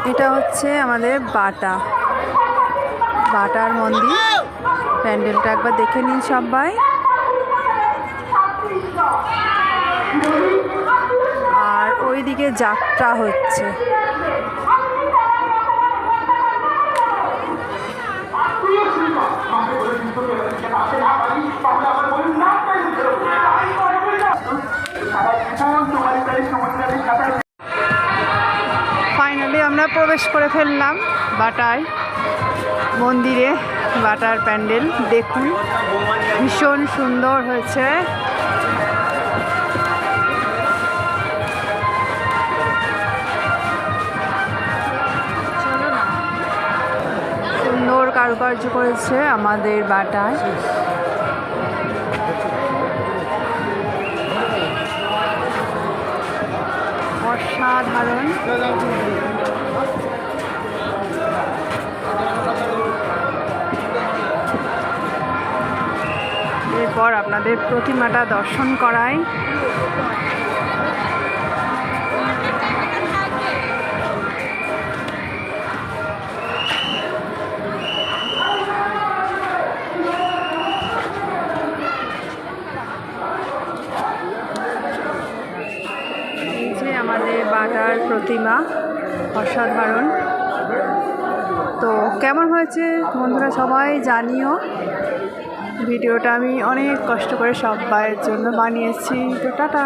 এটা হচ্ছে আমাদের বাটার মন্দির। প্যান্ডেলটা একবার দেখে নিন সবাই। আর ওইদিকে যাত্রা হচ্ছে। ফাইনালি আমরা প্রবেশ করে ফেললাম বাটায় মন্দিরে। বাটার প্যান্ডেল দেখুন, ভীষণ সুন্দর হয়েছে। সুন্দর কারুকার্য করেছে আমাদের বাটায়। অসাধারণ। এরপর আপনাদের প্রতিমাটা দর্শন করাই। এই যে আমাদের বাটার প্রতিমা, অসাধারণ। তো কেমন হয়েছে বন্ধুরা সবাই জানিও। ভিডিওটা আমি অনেক কষ্ট করে সবাইয়ের জন্য বানিয়েছি। তো টাটা।